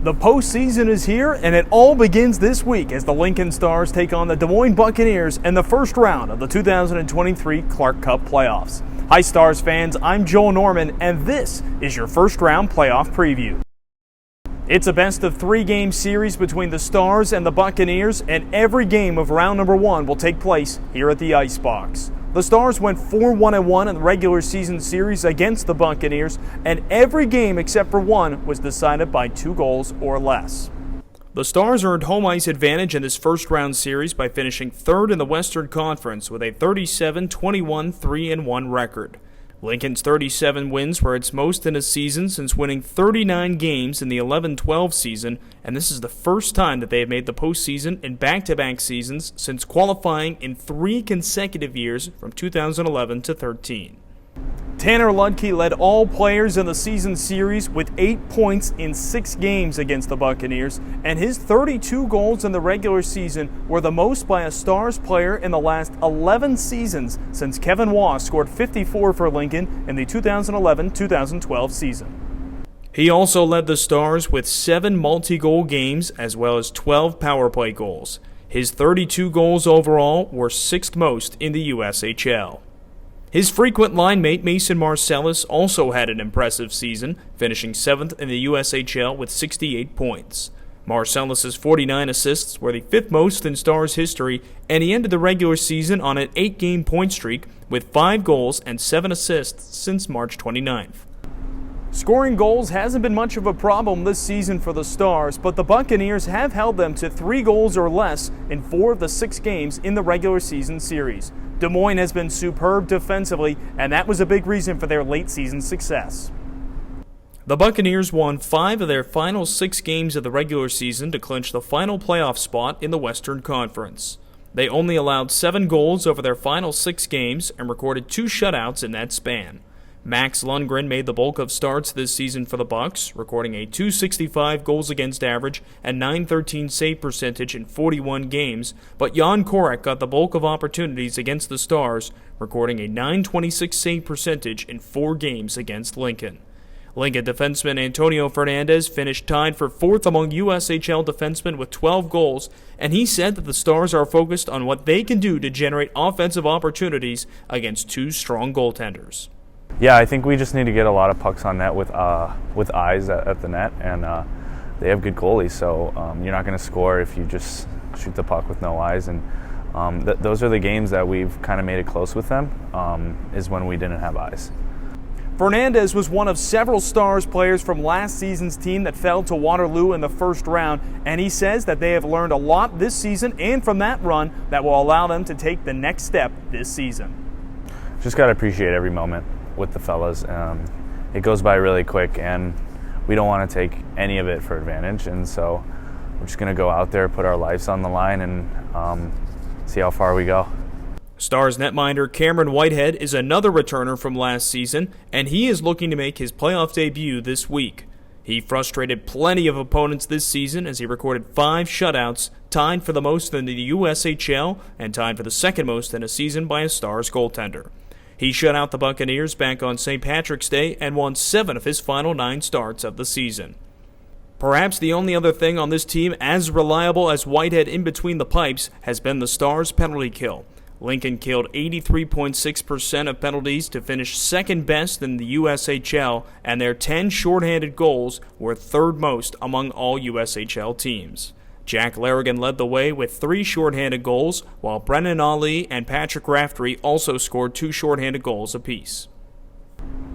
The postseason is here, and it all begins this week as the Lincoln Stars take on the Des Moines Buccaneers in the first round of the 2023 Clark Cup playoffs. Hi Stars fans, I'm Joel Norman, and this is your first round playoff preview. It's a best of 3 game series between the Stars and the Buccaneers, and every game of round number 1 will take place here at the Icebox. The Stars went 4-1-1 in the regular season series against the Buccaneers, and every game except for one was decided by 2 goals or less. The Stars earned home ice advantage in this first round series by finishing 3rd in the Western Conference with a 37-21-3-1 record. Lincoln's 37 wins were its most in a season since winning 39 games in the 11-12 season, and this is the first time that they have made the postseason in back-to-back seasons since qualifying in 3 consecutive years from 2011 to 13. Tanner Ludke led all players in the season series with 8 points in 6 games against the Buccaneers, and his 32 goals in the regular season were the most by a Stars player in the last 11 seasons since Kevin Waugh scored 54 for Lincoln in the 2011-2012 season. He also led the Stars with 7 multi-goal games as well as 12 power play goals. His 32 goals overall were 6th most in the USHL. His frequent line mate Mason Marcellus also had an impressive season, finishing 7th in the USHL with 68 points. Marcellus's 49 assists were the 5th most in Stars history, and he ended the regular season on an 8-game point streak with 5 goals and 7 assists since March 29th. Scoring goals hasn't been much of a problem this season for the Stars, but the Buccaneers have held them to 3 goals or less in 4 of the 6 games in the regular season series. Des Moines has been superb defensively, and that was a big reason for their late season success. The Buccaneers won 5 of their final 6 games of the regular season to clinch the final playoff spot in the Western Conference. They only allowed 7 goals over their final 6 games and recorded 2 shutouts in that span. Max Lundgren made the bulk of starts this season for the Bucs, recording a .265 goals against average and .913 save percentage in 41 games, but Jan Korek got the bulk of opportunities against the Stars, recording a .926 save percentage in 4 games against Lincoln. Lincoln defenseman Antonio Fernandez finished tied for 4th among USHL defensemen with 12 goals, and he said that the Stars are focused on what they can do to generate offensive opportunities against 2 strong goaltenders. Yeah, I think we just need to get a lot of pucks on net with eyes at the net, and they have good goalies, so you're not going to score if you just shoot the puck with no eyes, and those are the games that we've kind of made it close with them, is when we didn't have eyes. Fernandez was one of several Stars players from last season's team that fell to Waterloo in the first round, and he says that they have learned a lot this season and from that run that will allow them to take the next step this season. Just got to appreciate every moment with the fellas. It goes by really quick, and we don't want to take any of it for advantage, and so we're just going to go out there, put our lives on the line, and see how far we go. Stars netminder Cameron Whitehead is another returner from last season, and he is looking to make his playoff debut this week. He frustrated plenty of opponents this season as he recorded 5 shutouts, tied for the most in the USHL and tied for the 2nd most in a season by a Stars goaltender. He shut out the Buccaneers back on St. Patrick's Day and won 7 of his final 9 starts of the season. Perhaps the only other thing on this team as reliable as Whitehead in between the pipes has been the Stars' penalty kill. Lincoln killed 83.6% of penalties to finish 2nd best in the USHL, and their 10 shorthanded goals were 3rd most among all USHL teams. Jack Larrigan led the way with 3 shorthanded goals, while Brennan Ali and Patrick Raftery also scored 2 shorthanded goals apiece.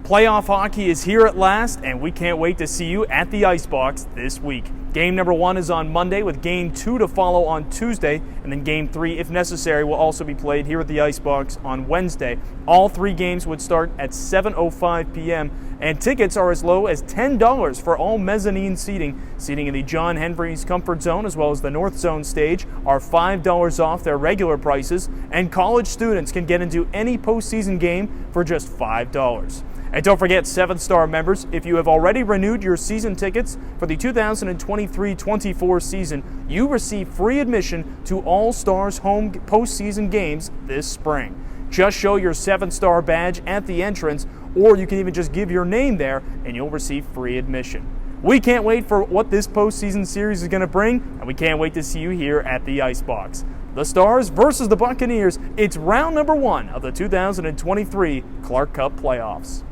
Playoff hockey is here at last, and we can't wait to see you at the Icebox this week. Game number 1 is on Monday, with Game 2 to follow on Tuesday, and then Game 3, if necessary, will also be played here at the Icebox on Wednesday. All 3 games would start at 7:05 p.m., and tickets are as low as $10 for all mezzanine seating. Seating in the John Henry's Comfort Zone as well as the North Zone stage are $5 off their regular prices, and college students can get into any postseason game for just $5. And don't forget, 7-Star members, if you have already renewed your season tickets for the 2023-24 season, you receive free admission to all Stars home postseason games this spring. Just show your 7-Star badge at the entrance, or you can even just give your name there and you'll receive free admission. We can't wait for what this postseason series is going to bring, and we can't wait to see you here at the Icebox. The Stars versus the Buccaneers. It's round number 1 of the 2023 Clark Cup playoffs.